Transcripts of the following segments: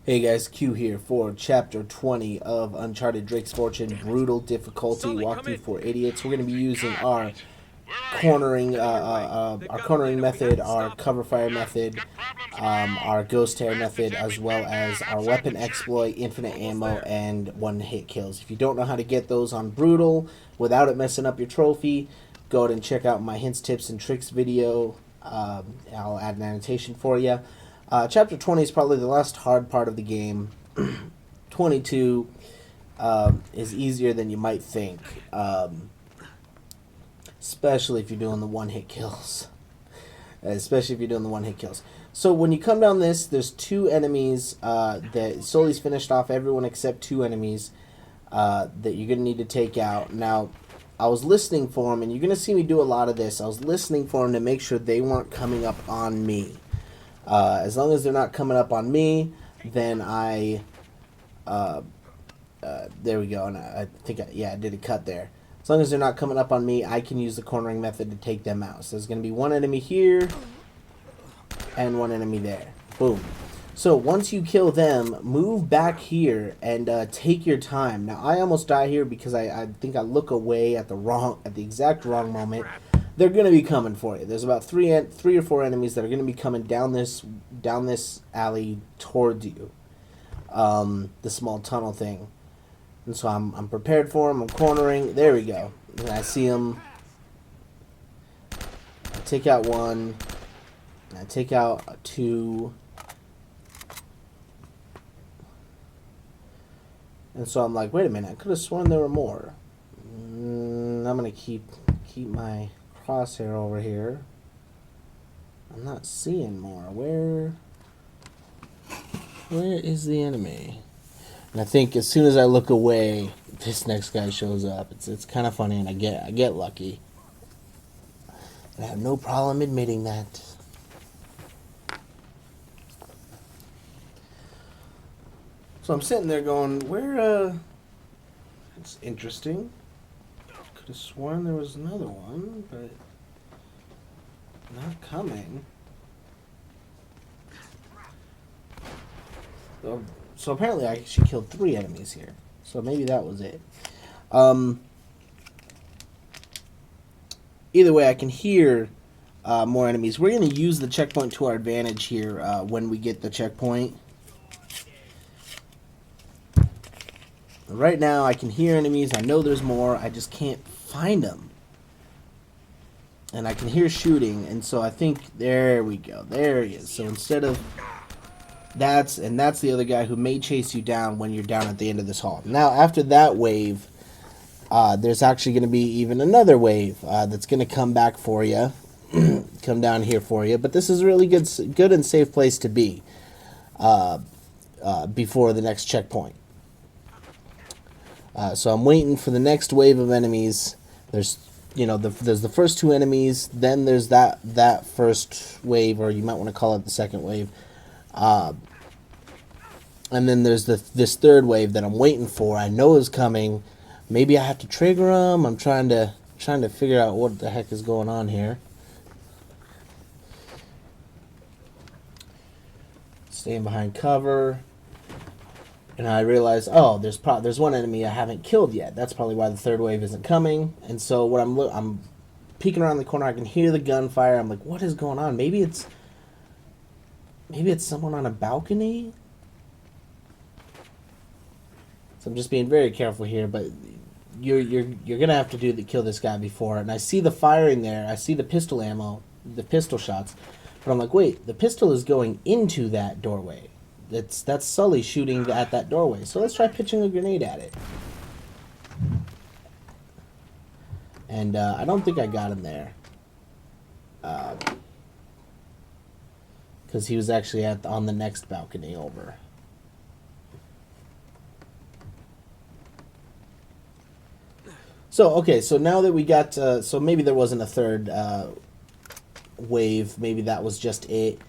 Hey guys, Q here for Chapter 20 of Uncharted Drake's Fortune, Brutal Difficulty Walkthrough for Idiots. We're going to be using our cornering method, our cover fire method, our ghost tear method, as well as our weapon exploit, infinite ammo, and one hit kills. If you don't know how to get those on Brutal without it messing up your trophy, go ahead and check out my hints, tips, and tricks video. I'll add an annotation for you. Chapter 20 is probably the last hard part of the game. 22 is easier than you might think, especially if you're doing the one-hit kills. So when you come down this, there's two enemies that Sully's finished off everyone except two enemies that you're going to need to take out. Now, I was listening for them, and you're going to see me do a lot of this. I was listening for them to make sure they weren't coming up on me. As long as they're not coming up on me, then there we go, and I think, I did a cut there. As long as they're not coming up on me, I can use the cornering method to take them out. So there's going to be one enemy here, and one enemy there. Boom. So once you kill them, move back here and take your time. Now, I almost die here because I think I look away at the exact wrong moment. They're going to be coming for you. There's about three or four enemies that are going to be coming down this alley towards you. The small tunnel thing. And so I'm prepared for them. I'm cornering. There we go. And I see them. I take out one. I take out two. And so I'm like, wait a minute. I could have sworn there were more. I'm going to keep my crosshair over here. I'm not seeing more. Where is the enemy? And I think as soon as I look away, this next guy shows up. It's kind of funny, and I get lucky. And I have no problem admitting that. So I'm sitting there going, it's interesting. Could have sworn there was another one, but not coming. So apparently I actually killed 3 enemies here. So maybe that was it. Either way, I can hear more enemies. We're going to use the checkpoint to our advantage here when we get the checkpoint. Right now, I can hear enemies. I know there's more. I just can't find them. And I can hear shooting. And so I think, there we go. There he is. So instead of... That's the other guy who may chase you down when you're down at the end of this hall. Now, after that wave, there's actually going to be even another wave that's going to come back for you. Come down here for you. But this is a really good and safe place to be before the next checkpoint. So I'm waiting for the next wave of enemies. There's the first 2 enemies, then there's that first wave, or you might want to call it the second wave, and then there's this third wave that I'm waiting for. I know is coming. Maybe I have to trigger them. I'm trying to figure out what the heck is going on here. Staying behind cover. And I realized, oh, there's one enemy I haven't killed yet. That's probably why the third wave isn't coming. And so what I'm peeking around the corner. I can hear the gunfire. I'm like, what is going on? Maybe it's someone on a balcony. So I'm just being very careful here. But you're gonna have to kill this guy before. And I see the firing there. I see the pistol ammo, the pistol shots. But I'm like, wait, the pistol is going into that doorway. That's Sully shooting at that doorway. So let's try pitching a grenade at it. And I don't think I got him there. Because he was actually on the next balcony over. So, okay, so now that we got... so maybe there wasn't a third... wave, maybe that was just it.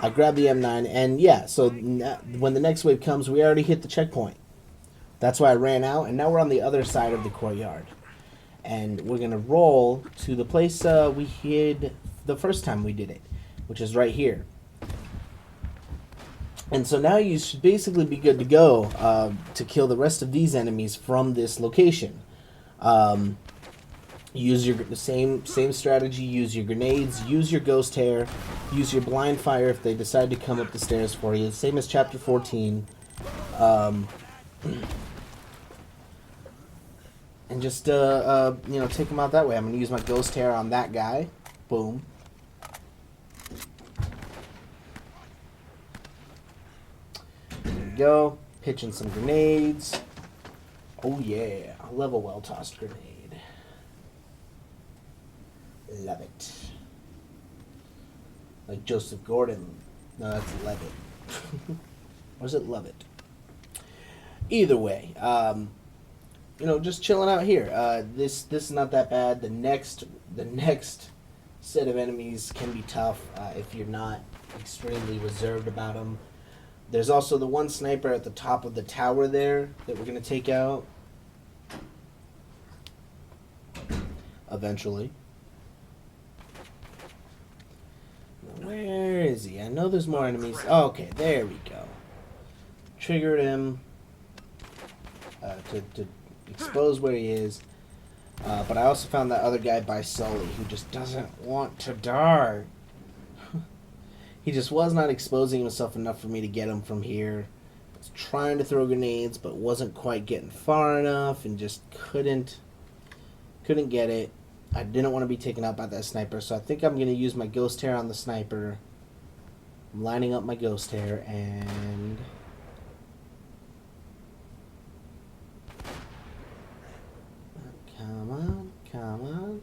I grabbed the M9, and yeah, so when the next wave comes, we already hit the checkpoint. That's why I ran out, and now we're on the other side of the courtyard. And we're going to roll to the place we hid the first time we did it, which is right here. And so now you should basically be good to go to kill the rest of these enemies from this location. Use your same strategy. Use your grenades. Use your ghost hair. Use your blind fire if they decide to come up the stairs for you. Same as chapter 14. And just take them out that way. I'm gonna use my ghost hair on that guy. Boom. There we go. Pitching some grenades. Oh yeah, I love a well-tossed grenade. Love it. Like Joseph Gordon. No, that's love it. Or is it love it? Either way, just chilling out here. This is not that bad. The next set of enemies can be tough if you're not extremely reserved about them. There's also the one sniper at the top of the tower there that we're gonna take out eventually. Where is he? I know there's more enemies. Oh, okay, there we go. Triggered him to expose where he is. But I also found that other guy by Sully who just doesn't want to die. He just was not exposing himself enough for me to get him from here. I was trying to throw grenades, but wasn't quite getting far enough and just couldn't get it. I didn't want to be taken out by that sniper, so I think I'm going to use my ghost hair on the sniper. I'm lining up my ghost hair, and... Come on, come on.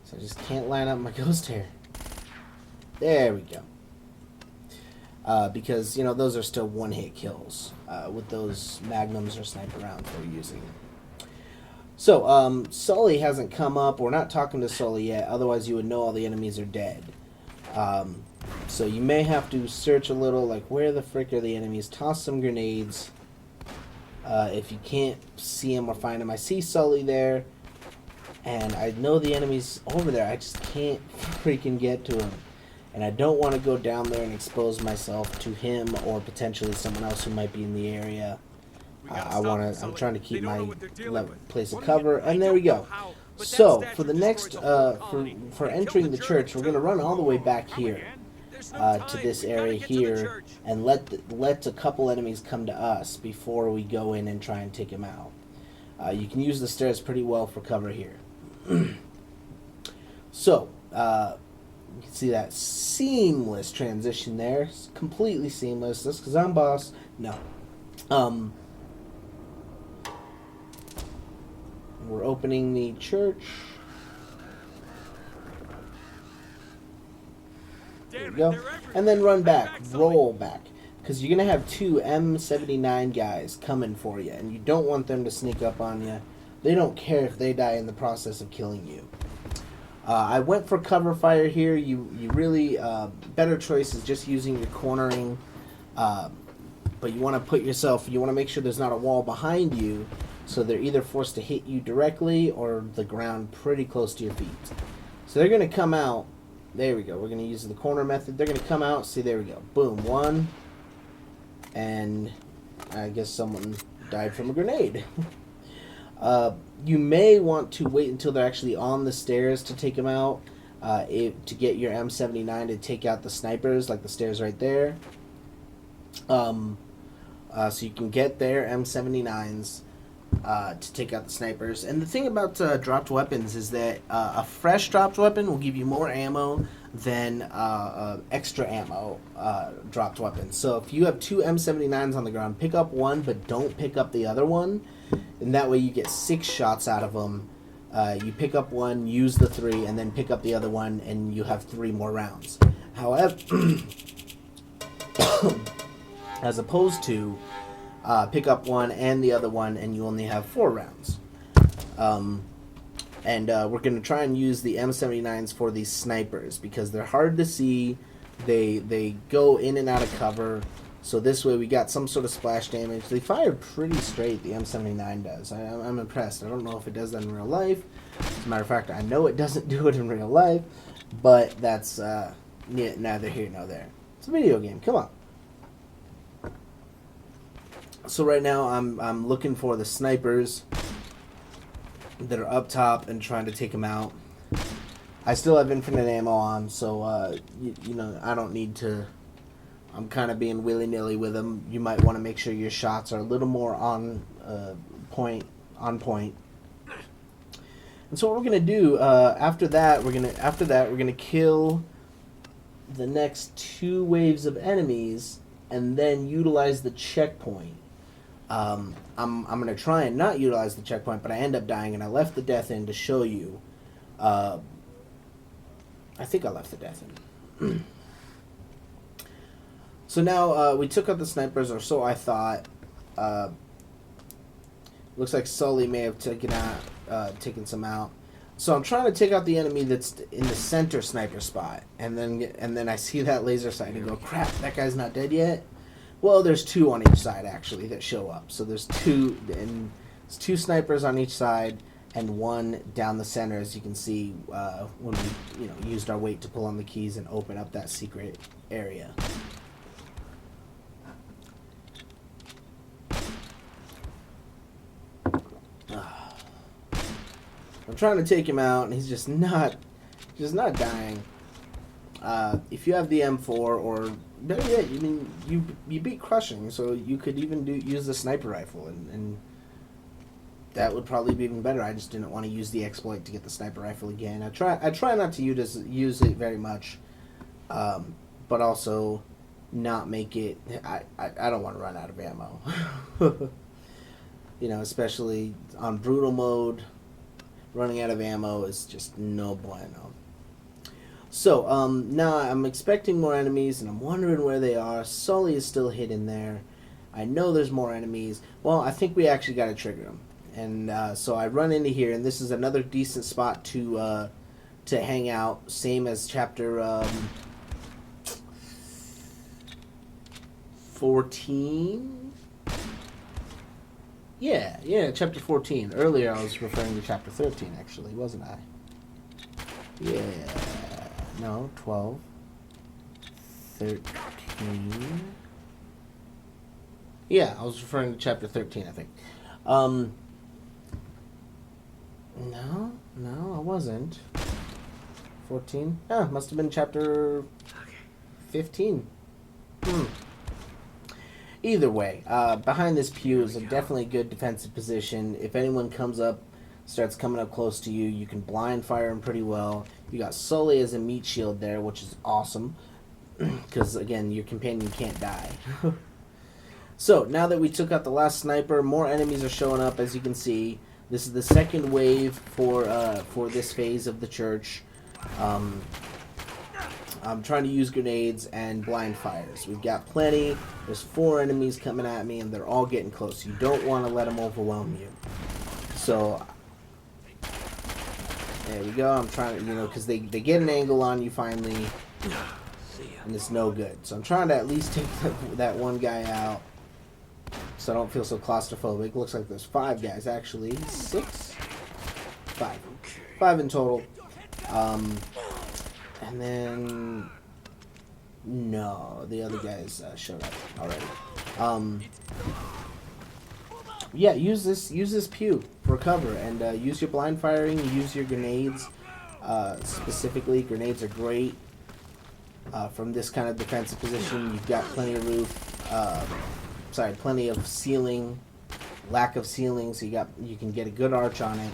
So I just can't line up my ghost hair. There we go. Because, those are still one-hit kills with those magnums or sniper rounds we're using. So, Sully hasn't come up. We're not talking to Sully yet. Otherwise, you would know all the enemies are dead. So you may have to search a little, like, where the frick are the enemies? Toss some grenades. If you can't see them or find them. I see Sully there. And I know the enemy's over there. I just can't freaking get to him. And I don't want to go down there and expose myself to him or potentially someone else who might be in the area. I'm trying to keep my place of cover, and there we go. So for the next, for entering the church, we're going to run all the way back here to this area here, and let a couple enemies come to us before we go in and try and take them out. You can use the stairs pretty well for cover here. So you can see that seamless transition there. It's completely seamless. That's because I'm boss. No. We're opening the church. There we go. And then run back. Roll back. Because you're going to have two M79 guys coming for you. And you don't want them to sneak up on you. They don't care if they die in the process of killing you. I went for cover fire here. You really... better choice is just using your cornering. But you want to make sure there's not a wall behind you. So they're either forced to hit you directly or the ground pretty close to your feet. So they're going to come out. There we go. We're going to use the corner method. They're going to come out. See, there we go. Boom. One. And I guess someone died from a grenade. You may want to wait until they're actually on the stairs to take them out. To get your M79 to take out the snipers, like the stairs right there. So you can get their M79s. To take out the snipers. And the thing about dropped weapons is that a fresh dropped weapon will give you more ammo than extra ammo dropped weapons. So if you have two M79s on the ground, pick up one, but don't pick up the other one. And that way you get 6 shots out of them. You pick up one, use the 3, and then pick up the other one, and you have 3 more rounds. However, as opposed to pick up one and the other one, and you only have 4 rounds. And we're going to try and use the M79s for these snipers, because they're hard to see. They go in and out of cover, so this way we got some sort of splash damage. They fire pretty straight, the M79 does. I'm impressed. I don't know if it does that in real life. As a matter of fact, I know it doesn't do it in real life, but that's neither here nor there. It's a video game. Come on. So right now I'm looking for the snipers that are up top and trying to take them out. I still have infinite ammo on, so you know, I don't need to. I'm kind of being willy-nilly with them. You might want to make sure your shots are a little more on point. And so what we're gonna do after that, we're gonna kill the next 2 waves of enemies and then utilize the checkpoint. I'm gonna try and not utilize the checkpoint, but I end up dying, and I left the death in to show you. I think I left the death in. So now we took out the snipers, or so I thought. Looks like Sully may have taken some out. So I'm trying to take out the enemy that's in the center sniper spot, and then I see that laser sight and go, crap, that guy's not dead yet. Well, there's 2 on each side actually that show up. So there's 2 snipers on each side and 1 down the center, as you can see when we used our weight to pull on the keys and open up that secret area. I'm trying to take him out, and he's just not dying. If you have the M4, or better yet, you beat Crushing, so you could even use the sniper rifle, and that would probably be even better. I just didn't want to use the exploit to get the sniper rifle again. I try not to use it very much, but also not make it. I don't want to run out of ammo. Especially on brutal mode. Running out of ammo is just no bueno. So, now I'm expecting more enemies, and I'm wondering where they are. Sully is still hidden there. I know there's more enemies. Well, I think we actually got to trigger them. And so I run into here, and this is another decent spot to hang out. Same as chapter 14? Yeah, chapter 14. Earlier I was referring to chapter 13, actually, wasn't I? Yeah. No, 12. 13. Yeah, I was referring to chapter 13, I think. No, I wasn't. 14? Ah, must have been chapter 15. Either way, behind this pew is a definitely good defensive position. If anyone starts coming up close to you, you can blind fire them pretty well. You got Sully as a meat shield there, which is awesome, because again, your companion can't die. So now that we took out the last sniper, more enemies are showing up. As you can see, this is the second wave for this phase of the church. I'm trying to use grenades and blind fires. We've got plenty. There's 4 enemies coming at me, and they're all getting close. You don't want to let them overwhelm you. So, there we go. I'm trying to, because they get an angle on you finally, and it's no good. So I'm trying to at least take that one guy out, so I don't feel so claustrophobic. Looks like there's 5 guys, actually. 6? 5. 5 in total. And then, no, the other guys showed up already. Yeah, use this pew for cover, and use your blind firing. Use your grenades. Specifically, grenades are great from this kind of defensive position. You've got plenty of roof. Plenty of ceiling. Lack of ceiling, so you can get a good arch on it.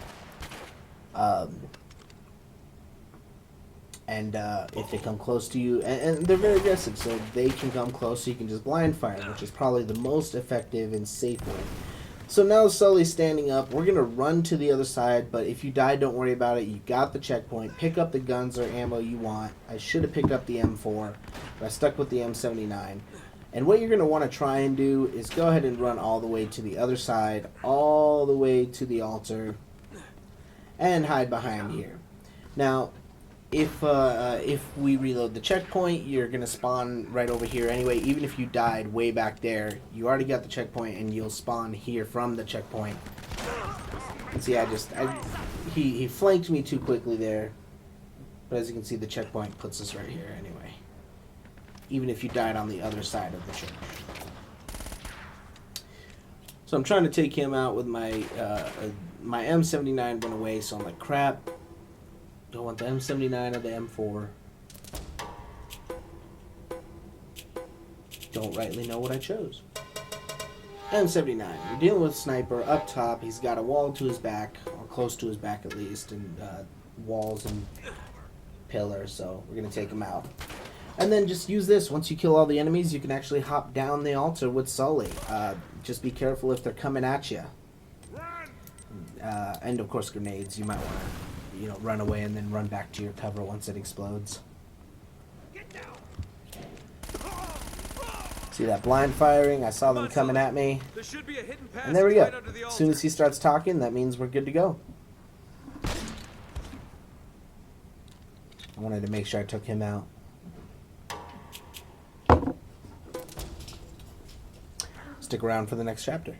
And if they come close to you, and they're very aggressive, so they can come close, so you can just blind fire, which is probably the most effective and safe way. So now Sully's standing up. We're going to run to the other side, but if you die, don't worry about it. You got the checkpoint. Pick up the guns or ammo you want. I should have picked up the M4, but I stuck with the M79. And what you're going to want to try and do is go ahead and run all the way to the other side, all the way to the altar, and hide behind here. Now, if we reload the checkpoint, you're going to spawn right over here anyway. Even if you died way back there, you already got the checkpoint, and you'll spawn here from the checkpoint. And see, he flanked me too quickly there. But as you can see, the checkpoint puts us right here anyway. even if you died on the other side of the church. So I'm trying to take him out with my my M79 went away, so I'm like, crap. Don't want the M79 or the M4. Don't rightly know what I chose. M79. You're dealing with a sniper up top. He's got a wall to his back, or close to his back at least, and walls and pillars, so we're going to take him out. And then just use this. Once you kill all the enemies, you can actually hop down the altar with Sully. Just be careful if they're coming at you. And of course grenades. You might want to, run away and then run back to your cover once it explodes. See that blind firing? I saw them coming at me. And there we go. As soon as he starts talking, that means we're good to go. I wanted to make sure I took him out. Stick around for the next chapter.